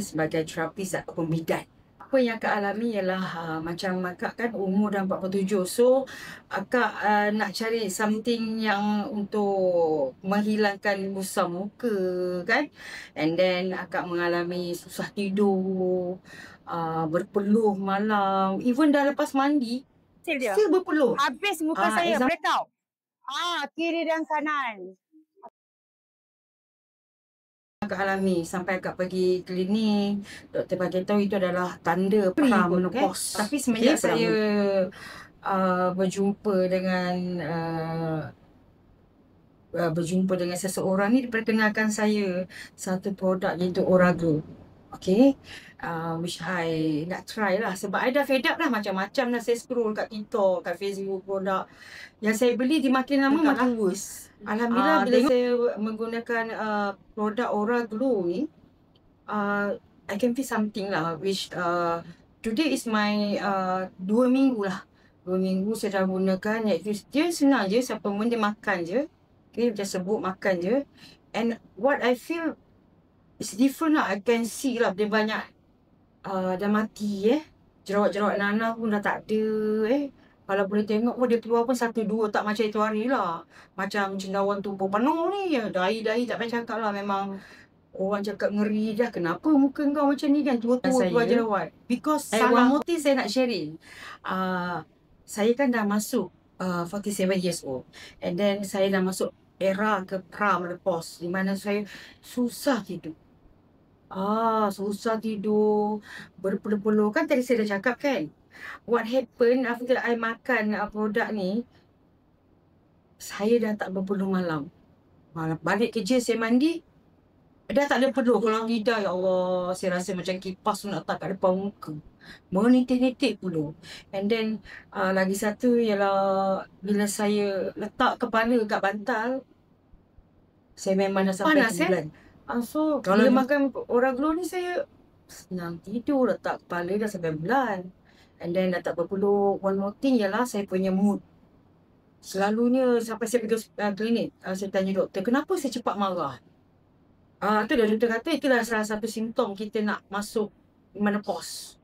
sebagai terapis ataupun bidan. Apa yang akak alami ialah macam akak kan umur dah 47. So akak nak cari something yang untuk menghilangkan busam muka kan. And then akak mengalami susah tidur, berpeluh malam. Even dah lepas mandi, Dia still berpeluh. habis muka saya Example, breakout. Kiri dan kanan. akak alami sampai akak pergi klinik, doktor bagi tahu itu adalah tanda pra-menopause. Tapi semenjak saya berjumpa dengan seseorang ni, diperkenalkan saya satu produk iaitu Oraglow. Okay, which I nak try lah sebab I dah fed up dah, macam-macam dah saya scroll kat TikTok, kat Facebook, produk yang saya beli di makin lama makin worse. Alhamdulillah bila saya menggunakan produk Oraglow ni, I can feel something lah, which today is my 2 minggu lah. 2 minggu saya dah gunakan, iaitu dia senang je, supplement dia makan je. Okay, macam sebut makan je. And what I feel is different lah. I can see lah dia banyak dah mati jerawat-jerawat nanah pun dah tak ada Kalau boleh tengok pun dia keluar pun 1-2, tak macam itu hari lah. Macam cendawan tubuh penuh ni, dahi-dahi tak payah cakap lah. Memang orang cakap ngeri dah, kenapa muka kau macam ni kan, tua-tua keluar jerawat. Because one more thing saya nak sharing. Saya kan dah masuk 47 years old. And then saya dah masuk era ke pra-menopause, di mana saya susah tidur. Susah tidur, berpeluh-peluh. Kan tadi saya dah cakap kan, what happened after I makan produk ni, saya dah tak berpeluh malam. Balik kerja saya mandi, dah tak ada peluh. Kalau tidak, ya Allah, saya rasa macam kipas tu nak letak kat depan muka. Menitik-nitik peluh. And then lagi satu ialah bila saya letak kepala kat bantal, saya memang dah sampai bulan. So kalau makan Oraglow ni, saya senang tidur, letak kepala dah sampai bulan. And then dah tak berpeluh. One more thing ialah saya punya mood. Selalunya sampai saya pergi klinik, saya tanya doktor, kenapa saya cepat marah? Tu dah doktor kata itulah salah satu simptom kita nak masuk menopause.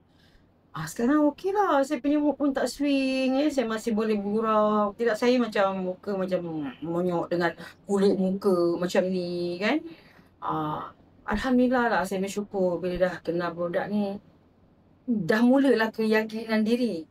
Sekarang okey lah, saya punya mood pun tak swing, saya masih boleh bergurau. Tidak saya macam muka macam monyok dengan kulit muka macam ni kan. Alhamdulillah lah, saya bersyukur bila dah kenal produk ni. Dah mulalah keyakinan diri.